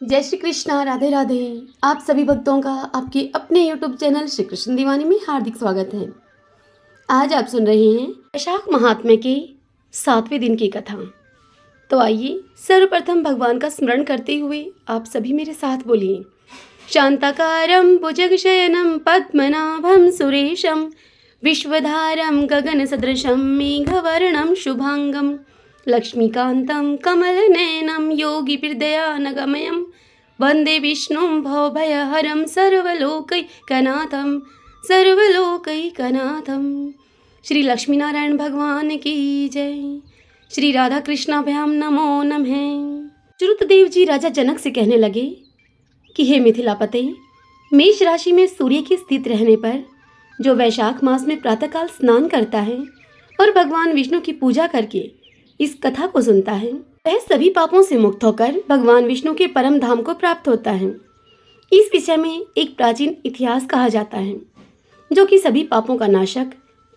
जय श्री कृष्णा, राधे राधे। आप सभी भक्तों का आपके अपने YouTube चैनल श्री कृष्ण दीवानी में हार्दिक स्वागत है। आज आप सुन रहे हैं वैशाख महात्म्य के 7वें दिन की कथा। तो आइए सर्वप्रथम भगवान का स्मरण करते हुए आप सभी मेरे साथ बोलिए। शांताकारं भुजगशयनं पद्मनाभं सुरेशं विश्वधारं गगनसदृशं मेघवर्णं शुभांगं लक्ष्मीकान्तं कमलनयनं योगिभिर्दयानगमयं वन्दे विष्णुं भवभयहरं सर्वलोकैकनाथं। श्री लक्ष्मीनारायण भगवान की जय। श्री राधा कृष्णाभ्याम नमो नमः। श्रुतदेव जी राजा जनक से कहने लगे कि हे मिथिलापते, मेष राशि में सूर्य के स्थित रहने पर जो वैशाख मास में प्रातःकाल स्नान करता है और भगवान विष्णु की पूजा करके इस कथा को सुनता है, वह सभी पापों से मुक्त होकर भगवान विष्णु के परम धाम को प्राप्त होता है। इस विषय में एक प्राचीन इतिहास कहा जाता है जो कि सभी पापों का नाशक,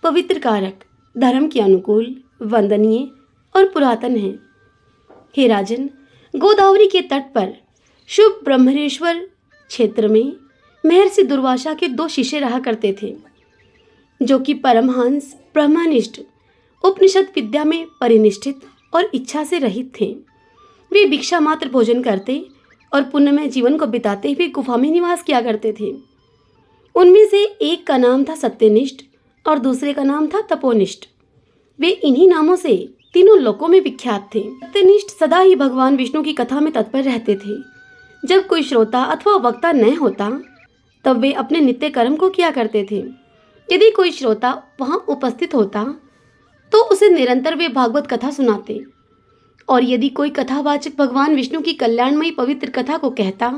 पवित्र कारक, धर्म के अनुकूल, वंदनीय और पुरातन है। हे राजन, गोदावरी के तट पर शुभ ब्रह्मरेश्वर क्षेत्र में महर्षि दुर्वासा के 2 शिष्य रहा करते थे जो कि परमहंस, ब्रह्मनिष्ठ, उपनिषद विद्या में परिनिष्ठित और इच्छा से रहित थे। वे भिक्षा मात्र भोजन करते और पुण्यमय जीवन को बिताते हुए गुफा में निवास किया करते थे। उनमें से एक का नाम था सत्यनिष्ठ और दूसरे का नाम था तपोनिष्ठ। वे इन्हीं नामों से तीनों लोकों में विख्यात थे। सत्यनिष्ठ सदा ही भगवान विष्णु की कथा में तत्पर रहते थे। जब कोई श्रोता अथवा वक्ता न होता तब वे अपने नित्य कर्म को किया करते थे। यदि कोई श्रोता वहां उपस्थित होता तो उसे निरंतर वे भागवत कथा सुनाते, और यदि कोई कथावाचक भगवान विष्णु की कल्याणमयी पवित्र कथा को कहता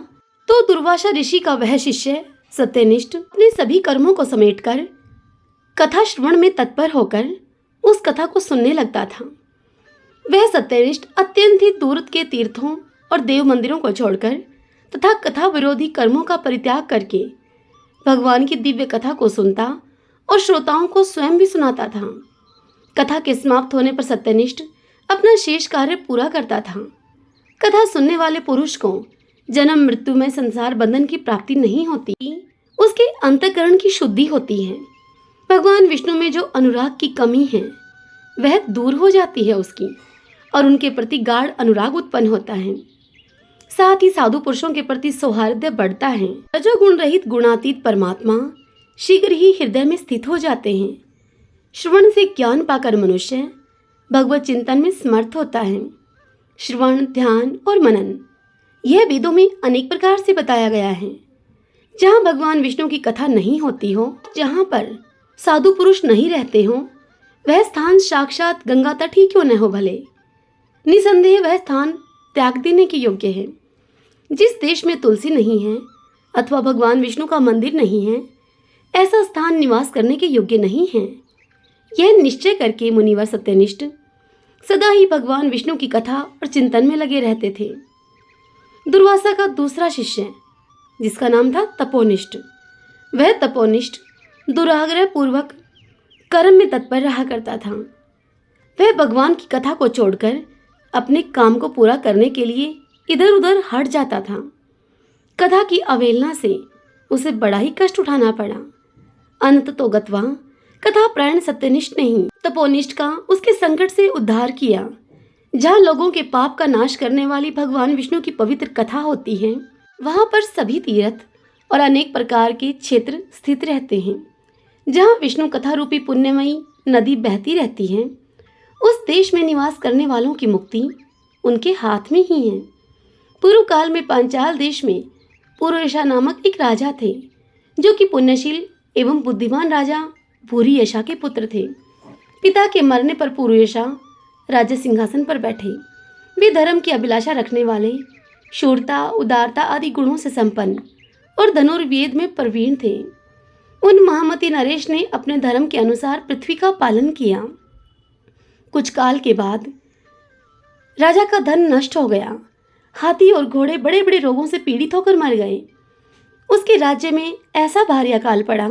तो दुर्वासा ऋषि का वह शिष्य सत्यनिष्ठ अपने सभी कर्मों को समेटकर कथा श्रवण में तत्पर होकर उस कथा को सुनने लगता था। वह सत्यनिष्ठ अत्यंत ही दूर के तीर्थों और देव मंदिरों को छोड़कर तथा कथा विरोधी कर्मों का परित्याग करके भगवान की दिव्य कथा को सुनता और श्रोताओं को स्वयं भी सुनाता था। कथा के समाप्त होने पर सत्यनिष्ठ अपना शेष कार्य पूरा करता था। कथा सुनने वाले पुरुष को जन्म मृत्यु में संसार बंधन की प्राप्ति नहीं होती, उसके अंतःकरण की शुद्धि होती है। भगवान विष्णु में जो अनुराग की कमी है वह दूर हो जाती है उसकी, और उनके प्रति गाढ़ अनुराग उत्पन्न होता है। साथ ही साधु पुरुषों के प्रति सौहार्द बढ़ता है। रजोगुण रहित गुणातीत परमात्मा शीघ्र ही हृदय में स्थित हो जाते हैं। श्रवण से ज्ञान पाकर मनुष्य भगवत चिंतन में समर्थ होता है। श्रवण, ध्यान और मनन यह वेदों में अनेक प्रकार से बताया गया है। जहाँ भगवान विष्णु की कथा नहीं होती हो, जहाँ पर साधु पुरुष नहीं रहते हो, वह स्थान साक्षात गंगा तट ही क्यों न हो भले, निसंदेह वह स्थान त्याग देने के योग्य है। जिस देश में तुलसी नहीं है अथवा भगवान विष्णु का मंदिर नहीं है, ऐसा स्थान निवास करने के योग्य नहीं है। यह निश्चय करके मुनिवर सत्यनिष्ठ सदा ही भगवान विष्णु की कथा और चिंतन में लगे रहते थे। दुर्वासा का दूसरा शिष्य जिसका नाम था तपोनिष्ठ, वह तपोनिष्ठ दुराग्रह पूर्वक कर्म में तत्पर रहा करता था। वह भगवान की कथा को छोड़कर अपने काम को पूरा करने के लिए इधर उधर हट जाता था। कथा की अवहेलना से उसे बड़ा ही कष्ट उठाना पड़ा। अंत तो गत्वा कथा प्राण सत्यनिष्ठ ने ही तपोनिष्ठ का उसके संकट से उद्धार किया। जहाँ लोगों के पाप का नाश करने वाली भगवान विष्णु की पवित्र कथा होती है, वहाँ पर सभी तीर्थ और अनेक प्रकार के क्षेत्र स्थित रहते हैं। जहाँ विष्णु कथा रूपी पुण्यमयी नदी बहती रहती है, उस देश में निवास करने वालों की मुक्ति उनके हाथ में ही है। पूर्व काल में पांचाल देश में पुरुयशा नामक एक राजा थे जो कि पुण्यशील एवं बुद्धिमान राजा भूरियशा के पुत्र थे। पिता के मरने पर पुरुयशा राज्य सिंहासन पर बैठे। वे धर्म की अभिलाषा रखने वाले, शूरता, उदारता आदि गुणों से संपन्न और धनुर्वेद में प्रवीण थे। उन महामती नरेश ने अपने धर्म के अनुसार पृथ्वी का पालन किया। कुछ काल के बाद राजा का धन नष्ट हो गया। हाथी और घोड़े बड़े बड़े रोगों से पीड़ित होकर मर गए। उसके राज्य में ऐसा भारी अकाल पड़ा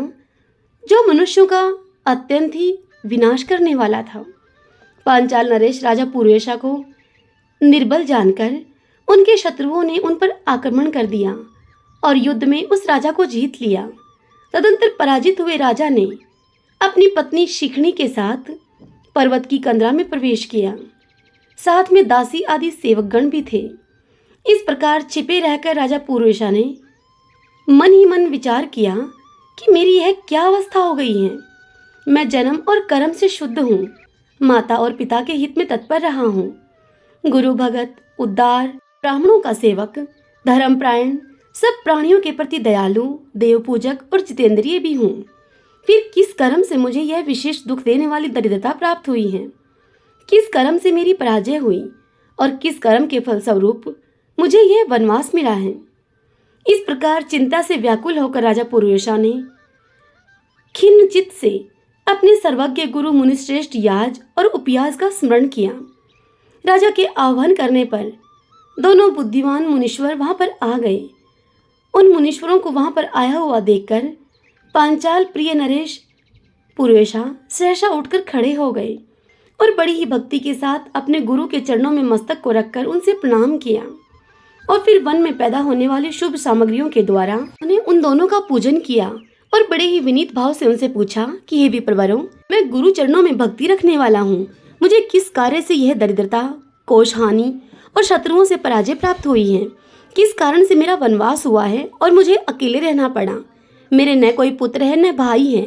जो मनुष्यों का अत्यंत ही विनाश करने वाला था। पांचाल नरेश राजा पुरुयशा को निर्बल जानकर उनके शत्रुओं ने उन पर आक्रमण कर दिया और युद्ध में उस राजा को जीत लिया। तदंतर पराजित हुए राजा ने अपनी पत्नी शिखनी के साथ पर्वत की कंदरा में प्रवेश किया। साथ में दासी आदि सेवकगण भी थे। इस प्रकार छिपे रहकर राजा पूर्वेशा ने मन ही मन विचार किया कि मेरी यह क्या अवस्था हो गई है। मैं जन्म और कर्म से शुद्ध हूँ, माता और पिता के हित में तत्पर रहा हूँ, गुरु भगत, उद्दार, ब्राह्मणों का सेवक, धर्मपरायण, सब प्राणियों के प्रति दयालु, देव पूजक और जितेंद्रिय भी हूँ। फिर किस कर्म से मुझे यह विशेष दुख देने वाली दरिद्रता प्राप्त हुई है? किस कर्म से मेरी पराजय हुई और किस कर्म के फलस्वरूप मुझे यह वनवास मिला है? इस प्रकार चिंता से व्याकुल होकर राजा पूर्वेशा ने खिन्न चित्त से अपने सर्वज्ञ गुरु मुनिश्रेष्ठ याज और उपयाज का स्मरण किया। राजा के आह्वान करने पर दोनों बुद्धिमान मुनीश्वर वहां पर आ गए। उन मुनीश्वरों को वहां पर आया हुआ देखकर पांचाल प्रिय नरेश पूर्वेशा सहसा उठकर खड़े हो गए और बड़ी ही भक्ति के साथ अपने गुरु के चरणों में मस्तक को रखकर उनसे प्रणाम किया और फिर वन में पैदा होने वाली शुभ सामग्रियों के द्वारा उन्हें उन दोनों का पूजन किया और बड़े ही विनीत भाव से उनसे पूछा कि हे विप्रवरों, मैं गुरु चरणों में भक्ति रखने वाला हूँ। मुझे किस कार्य से यह दरिद्रता, कोष हानि और शत्रुओं से पराजय प्राप्त हुई है? किस कारण से मेरा वनवास हुआ है और मुझे अकेले रहना पड़ा? मेरे न कोई पुत्र है, न भाई है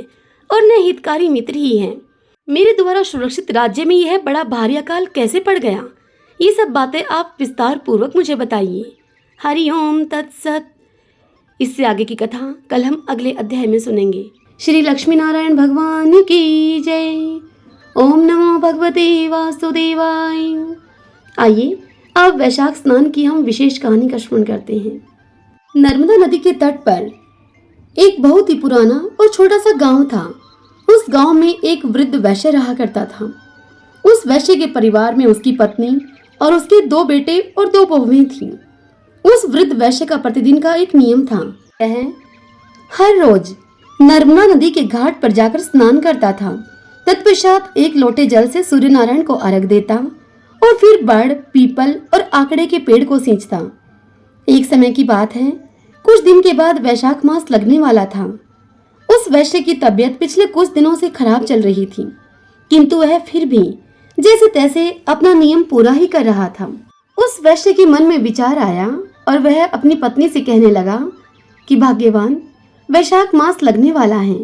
और न हितकारी मित्र ही है। मेरे द्वारा सुरक्षित राज्य में यह बड़ा भारी अकाल कैसे पड़ गया? ये सब बातें आप विस्तार पूर्वक मुझे बताइए। हरि ओम तत्सत। इससे आगे की कथा कल हम अगले अध्याय में सुनेंगे। श्री लक्ष्मी नारायण भगवान की जय। ओम नमो भगवते वासुदेवाय। आइए अब वैशाख स्नान की हम विशेष कहानी का श्रवण करते हैं। नर्मदा नदी के तट पर एक बहुत ही पुराना और छोटा सा गांव था। उस गांव में एक वृद्ध वैश्य रहा करता था। उस वैश्य के परिवार में उसकी पत्नी और उसके 2 बेटे और 2 बहुएं थीं। उस वृद्ध वैश्य का प्रतिदिन का एक नियम था। वह हर रोज नर्मदा नदी के घाट पर जाकर स्नान करता था। तत्पश्चात 1 लोटे जल से सूर्य नारायण को अर्घ देता और फिर बड़, पीपल और आकड़े के पेड़ को सींचता। एक समय की बात है, कुछ दिन के बाद वैशाख मास लगने वाला था। उस वैश्य की तबीयत पिछले कुछ दिनों से खराब चल रही थी, किंतु वह फिर भी जैसे तैसे अपना नियम पूरा ही कर रहा था। उस वैश्य के मन में विचार आया और वह अपनी पत्नी से कहने लगा कि भाग्यवान, वैशाख मास लगने वाला है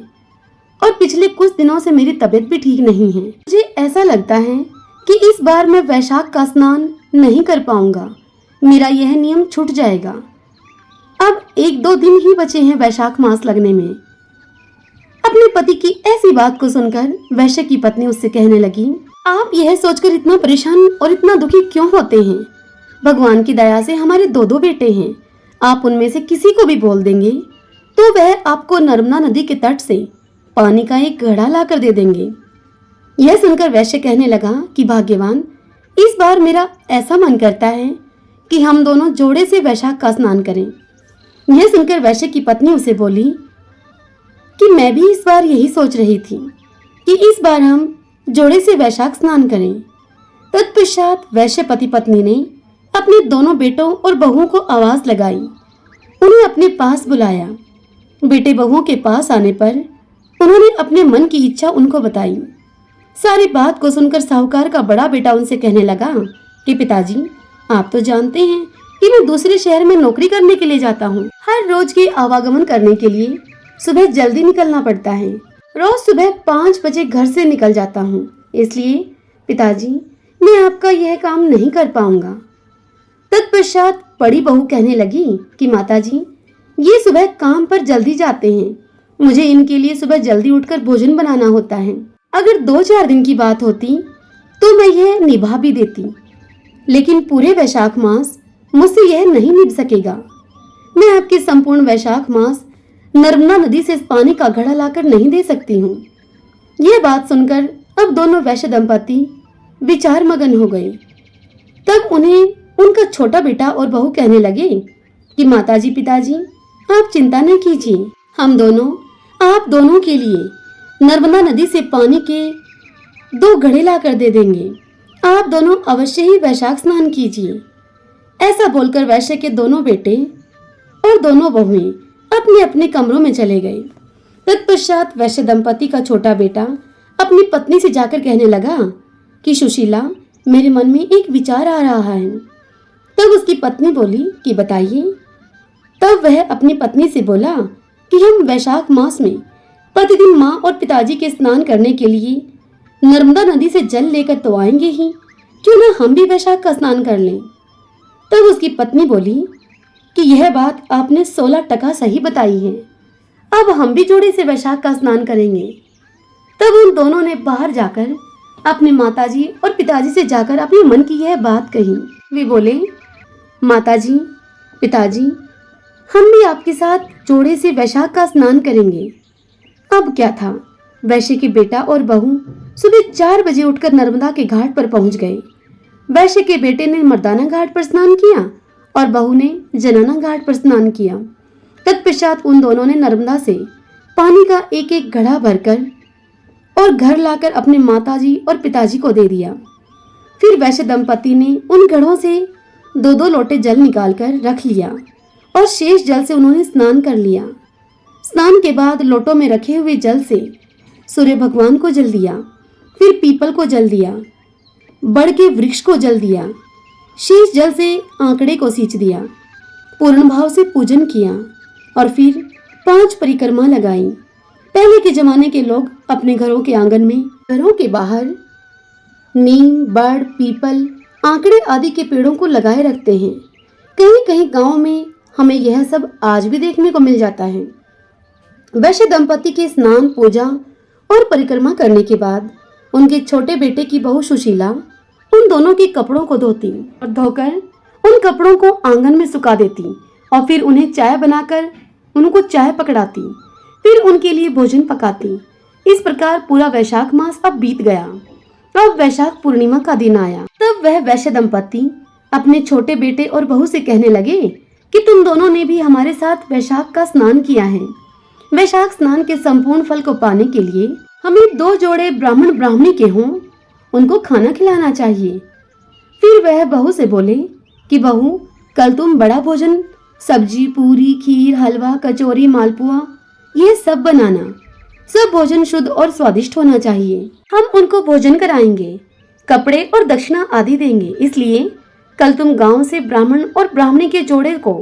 और पिछले कुछ दिनों से मेरी तबीयत भी ठीक नहीं है। मुझे ऐसा लगता है कि इस बार मैं वैशाख का स्नान नहीं कर पाऊंगा। मेरा यह नियम छूट जाएगा। अब 1-2 दिन ही बचे हैं वैशाख मास लगने में। अपने पति की ऐसी बात को सुनकर वैश्य की पत्नी उससे कहने लगी, आप यह सोचकर इतना परेशान और इतना दुखी क्यों होते हैं? भगवान की दया से हमारे 2 बेटे हैं। आप उनमें से किसी को भी बोल देंगे तो वह आपको नर्मदा नदी के तट से पानी का एक घड़ा लाकर दे देंगे। यह सुनकर वैश्य कहने लगा कि भाग्यवान, इस बार मेरा ऐसा मन करता है कि हम दोनों जोड़े से वैशाख का स्नान करें। यह सुनकर वैश्य की पत्नी उसे बोली कि मैं भी इस बार यही सोच रही थी कि इस बार हम जोड़े से वैशाख स्नान करें। तत्पश्चात वैश्य पति पत्नी ने अपने 2 बेटों और बहुओं को आवाज लगाई, उन्हें अपने पास बुलाया। बेटे बहुओं के पास आने पर उन्होंने अपने मन की इच्छा उनको बताई। सारी बात को सुनकर साहूकार का बड़ा बेटा उनसे कहने लगा कि पिताजी, आप तो जानते हैं कि मैं दूसरे शहर में नौकरी करने के लिए जाता हूँ। हर रोज के आवागमन करने के लिए सुबह जल्दी निकलना पड़ता है। रोज सुबह 5 बजे घर से निकल जाता हूँ। इसलिए पिताजी, मैं आपका यह काम नहीं कर पाऊंगा। तत्पश्चात बड़ी बहू कहने लगी कि माताजी, ये सुबह काम पर जल्दी जाते हैं। मुझे इनके लिए सुबह जल्दी उठकर भोजन बनाना होता है। अगर 2-4 दिन की बात होती तो मैं यह निभा भी देती, लेकिन पूरे वैशाख मास मुझसे यह नहीं निभ सकेगा। मैं आपके संपूर्ण वैशाख मास नर्मदा नदी से पानी का घड़ा लाकर नहीं दे सकती हूँ। यह बात सुनकर अब दोनों वैश्य दंपति विचार मगन हो गए। तब उन्हें उनका छोटा बेटा और बहू कहने लगे कि माताजी, पिताजी, आप चिंता न कीजिए, हम दोनों आप दोनों के लिए नर्मदा नदी से पानी के 2 घड़े लाकर दे देंगे। आप दोनों अवश्य ही वैशाख स्नान कीजिए। ऐसा बोलकर वैश्य के दोनों बेटे और दोनों बहुएं अपने अपने कमरों में चले गए। तत्पश्चात वैश्य दंपति का छोटा बेटा अपनी पत्नी से जाकर कहने लगा कि सुशीला, मेरे मन में एक विचार आ रहा है। तब उसकी पत्नी बोली कि बताइए। तब वह अपनी पत्नी से बोला कि हम वैशाख मास में प्रतिदिन माँ और पिताजी के स्नान करने के लिए नर्मदा नदी से जल लेकर तो आएंगे ही, क्यों ना हम भी वैशाख का स्नान कर लें। तब उसकी पत्नी बोली कि यह बात आपने 16% सही बताई है, अब हम भी जोड़े से वैशाख का स्नान करेंगे। तब उन दोनों ने बाहर जाकर अपने माताजी और पिताजी से जाकर अपने मन की यह बात कही। वे बोले, माताजी, पिताजी, हम भी आपके साथ जोड़े से वैशाख का स्नान करेंगे। अब क्या था, वैश्य के बेटा और बहू सुबह 4 बजे उठकर नर्मदा के घाट पर पहुंच गए। वैश्य के बेटे ने मर्दाना घाट पर स्नान किया और बहू ने जनाना घाट पर स्नान किया। तत्पश्चात उन दोनों ने नर्मदा से पानी का एक एक घड़ा भरकर और घर लाकर अपने माताजी और पिताजी को दे दिया। फिर वैश्य दंपति ने उन घड़ों से 2-2 लोटे जल निकालकर रख लिया और शेष जल से उन्होंने स्नान कर लिया। स्नान के बाद लोटों में रखे हुए जल से सूर्य भगवान को जल दिया, फिर पीपल को जल दिया, बड़ के वृक्ष को जल दिया, शेष जल से आंकड़े को सींच दिया, पूर्ण भाव से पूजन किया और फिर 5 परिक्रमा लगाई। पहले के जमाने के लोग अपने घरों के आंगन में, घरों के बाहर नीम, बड़, पीपल, आंकड़े आदि के पेड़ों को लगाए रखते हैं। कहीं कहीं गांव में हमें यह सब आज भी देखने को मिल जाता है। वैश्य दंपति के स्नान, पूजा और परिक्रमा करने के बाद उनके छोटे बेटे की बहू सुशीला उन दोनों के कपड़ों को धोती और धोकर उन कपड़ों को आंगन में सुखा देती और फिर उन्हें चाय बनाकर उनको चाय पकड़ाती, फिर उनके लिए भोजन पकाती। इस प्रकार पूरा वैशाख मास अब बीत गया। अब वैशाख पूर्णिमा का दिन आया। तब वह वैश्य दंपति अपने छोटे बेटे और बहू से कहने लगे कि तुम दोनों ने भी हमारे साथ वैशाख का स्नान किया है। वैशाख स्नान के संपूर्ण फल को पाने के लिए हमें 2 जोड़े ब्राह्मण ब्राह्मणी के हों, उनको खाना खिलाना चाहिए। फिर वह बहू से बोले कि बहू, कल तुम बड़ा भोजन, सब्जी, पूरी, खीर, हलवा, कचौरी, मालपुआ, ये सब बनाना। सब भोजन शुद्ध और स्वादिष्ट होना चाहिए। हम उनको भोजन कराएंगे, कपड़े और दक्षिणा आदि देंगे। इसलिए कल तुम गांव से ब्राह्मण और ब्राह्मणी के जोड़े को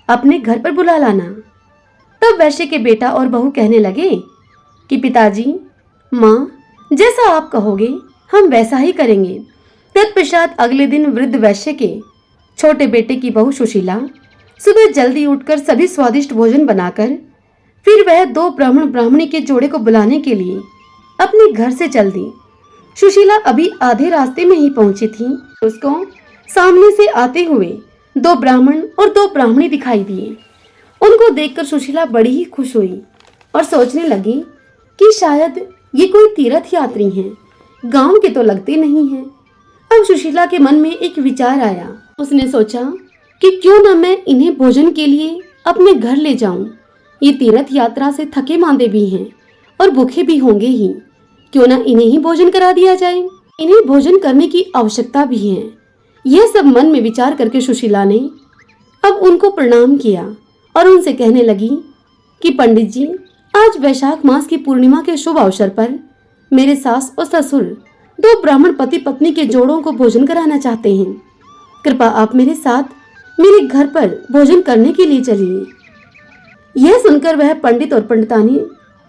अपने घर पर बुला लाना। तब वैश्य के बेटा और बहू कहने लगे कि पिताजी, माँ, जैसा आप कहोगे हम वैसा ही करेंगे। तत्पश्चात अगले दिन वृद्ध वैश्य के छोटे बेटे की बहू सुशीला सुबह जल्दी उठकर सभी स्वादिष्ट भोजन बनाकर फिर वह 2 ब्राह्मण ब्राह्मणी के जोड़े को बुलाने के लिए अपने घर से चल दी। सुशीला अभी आधे रास्ते में ही पहुंची थी, उसको सामने से आते हुए 2 ब्राह्मण और 2 ब्राह्मणी दिखाई दिए। उनको देखकर सुशीला बड़ी ही खुश हुई और सोचने लगी कि शायद ये कोई तीर्थ यात्री हैं, गांव के तो लगते नहीं हैं। अब सुशीला के मन में एक विचार आया। उसने सोचा कि क्यों न मैं इन्हें भोजन के लिए अपने घर ले जाऊं। ये तीर्थ यात्रा से थके मांदे भी हैं और भूखे भी होंगे ही, क्यों न इन्हें ही भोजन करा दिया जाए। इन्हें भोजन करने की आवश्यकता भी है। यह सब मन में विचार करके सुशीला ने अब उनको प्रणाम किया और उनसे कहने लगी कि पंडित जी, आज वैशाख मास की पूर्णिमा के शुभ अवसर पर मेरे सास और ससुर 2 ब्राह्मण पति पत्नी के जोड़ों को भोजन कराना चाहते हैं। कृपा आप मेरे साथ मेरे घर पर भोजन करने के लिए चलिए। यह सुनकर वह पंडित और पंडितानी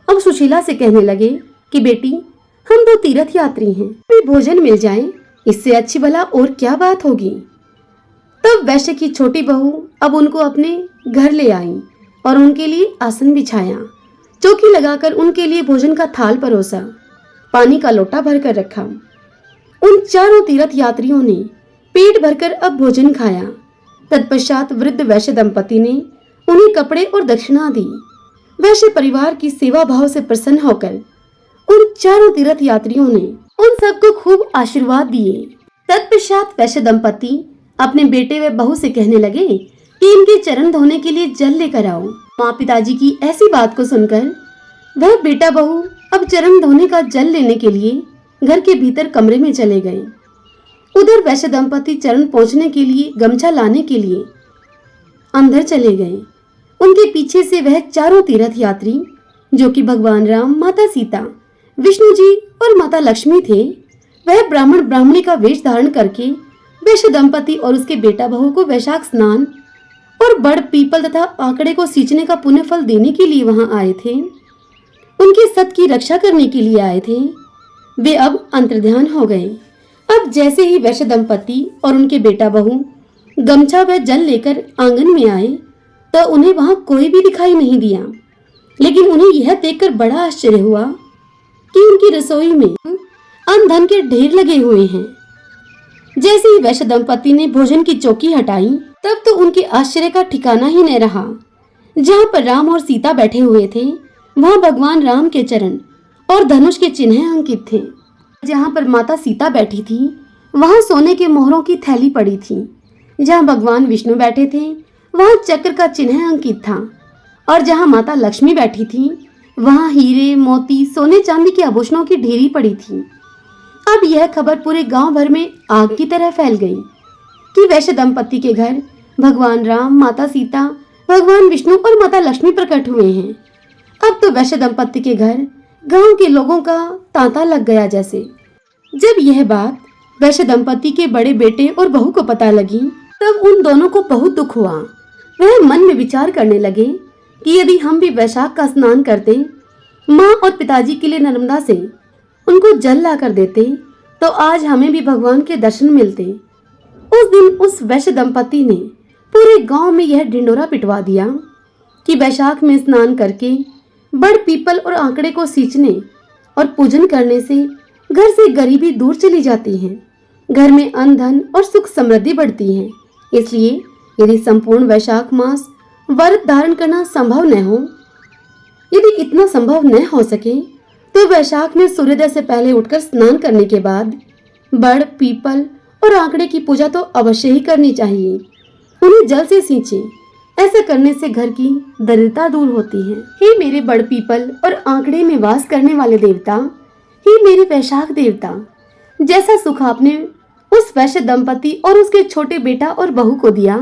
अब सुशीला से कहने लगे कि बेटी, हम 2 तीर्थ यात्री हैं, हमें भोजन मिल जाए, इससे अच्छी भला और क्या बात होगी। तब वैश्य की छोटी बहू अब उनको अपने घर ले आई और उनके लिए आसन बिछाया, चौकी लगाकर उनके लिए भोजन का थाल परोसा, पानी का लोटा भरकर रखा। उन 4 तीर्थ यात्रियों ने पेट भरकर अब भोजन खाया। तत्पश्चात वृद्ध वैश्य दंपति ने उन्हें कपड़े और दक्षिणा दी। वैश्य परिवार की सेवा भाव से प्रसन्न होकर उन 4 तीर्थ यात्रियों ने उन सबको खूब आशीर्वाद दिए। तत्पश्चात वैश्य दंपति अपने बेटे व बहू से कहने लगे कि इनके चरण धोने के लिए जल लेकर आओ। माँ पिताजी की ऐसी बात को सुनकर वह बेटा बहू अब चरण धोने का जल लेने के लिए घर के भीतर कमरे में चले गए। उधर वैश्य दंपति चरण पहुंचने के लिए गमछा लाने के लिए अंदर चले गए। उनके पीछे से वह चारों तीर्थ यात्री जो कि भगवान राम, माता सीता, विष्णु जी और माता लक्ष्मी थे, वह ब्राह्मण ब्राह्मणी का वेश धारण करके वैश्य दंपति और उसके बेटा बहू को वैशाख स्नान और बड़ पीपल तथा आंकड़े को सींचने का पुण्य फल देने के लिए वहां आए थे। उनके सत की रक्षा करने के लिए आए थे। वे अब अंतर्ध्यान हो गए। अब जैसे ही वैश्य दंपति और उनके बेटा बहू गमछा व जल लेकर आंगन में आए तो उन्हें वहां कोई भी दिखाई नहीं दिया, लेकिन उन्हें यह देखकर बड़ा आश्चर्य हुआ कि उनकी रसोई में अन्न धन के ढेर लगे हुए हैं। जैसे ही वैश्य दंपति ने भोजन की चौकी हटाई तब तो उनके आश्चर्य का ठिकाना ही न रहा। जहाँ पर राम और सीता बैठे हुए थे वहाँ भगवान राम के चरण और धनुष के चिन्ह अंकित थे। जहाँ पर माता सीता बैठी थी वहाँ सोने के मोहरों की थैली पड़ी थी। जहाँ भगवान विष्णु बैठे थे वहाँ चक्र का चिन्ह अंकित था और जहाँ माता लक्ष्मी बैठी थी वहाँ हीरे, मोती, सोने चांदी के आभूषणों की ढेरी पड़ी थी। अब यह खबर पूरे गांव भर में आग की तरह फैल गई कि वैश्य दंपति के घर भगवान राम, माता सीता, भगवान विष्णु और माता लक्ष्मी प्रकट हुए हैं। अब तो वैश्य दंपति के घर गांव के लोगों का तांता लग गया जैसे। जब यह बात वैश्य दंपति के बड़े बेटे और बहू को पता लगी तब उन दोनों को बहुत दुख हुआ। वह मन में विचार करने लगे कि यदि हम भी वैशाख का स्नान करते, माँ और पिताजी के लिए नर्मदा से उनको जल ला कर देते तो आज हमें भी भगवान के दर्शन मिलते। उस दिन उस वैश्य दंपति ने पूरे गांव में यह ढिंडोरा पिटवा दिया कि वैशाख में स्नान करके बड़ पीपल और आंकड़े को सींचने और पूजन करने से घर से गरीबी दूर चली जाती है, घर में अन्न धन और सुख समृद्धि बढ़ती है। इसलिए यदि संपूर्ण वैशाख मास व्रत धारण करना संभव न हो, यदि इतना संभव न हो सके तो वैशाख में सूर्योदय से पहले उठकर स्नान करने के बाद बड़ पीपल और आंकड़े की पूजा तो अवश्य ही करनी चाहिए। उन्हें जल से सींचे, ऐसा करने से घर की दरिद्रता दूर होती है। हे मेरे बड़ पीपल और आंकड़े में वास करने वाले देवता, हे मेरे वैशाख देवता, जैसा सुख आपने उस वैश्य दंपति और उसके छोटे बेटा और बहू को दिया,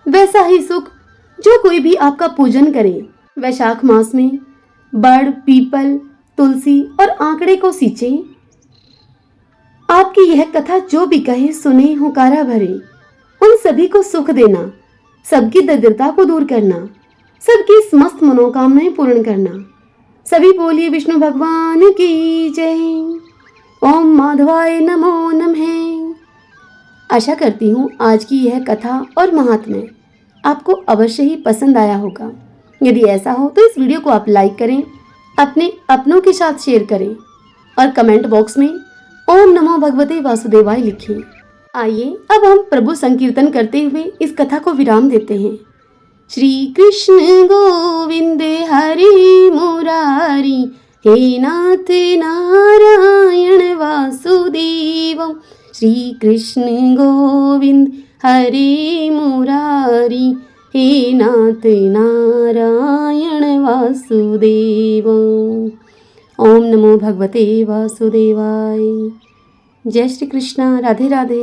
वैसा ही सुख जो कोई भी आपका पूजन करे वैशाख मास में बड़ पीपल, तुलसी और आंकड़े को सींचे। आपकी यह कथा जो भी कहे, सुने, हुकारा भरे, उन सभी को सुख देना, सबकी दरिद्रता को दूर करना, सबकी समस्त मनोकामनाएं पूर्ण करना। सभी बोलिए विष्णु भगवान की जय। ओम माधवाय नमो नमः। आशा करती हूँ आज की यह कथा और महात्म्य आपको अवश्य ही पसंद आया होगा। यदि ऐसा हो तो इस वीडियो को आप लाइक करें, अपने अपनों के साथ शेयर करें और कमेंट बॉक्स में ओम नमो भगवते वासुदेवाय लिखें। आइए अब हम प्रभु संकीर्तन करते हुए इस कथा को विराम देते हैं। श्री कृष्ण गोविंद हरि मुरारी, हे नाथ नारायण वासुदेव। श्री कृष्ण गोविंद हरि मुरारी, हे नाथ नारायण वासुदेव। ओम नमो भगवते वासुदेवाय। जय श्री कृष्ण। राधे राधे।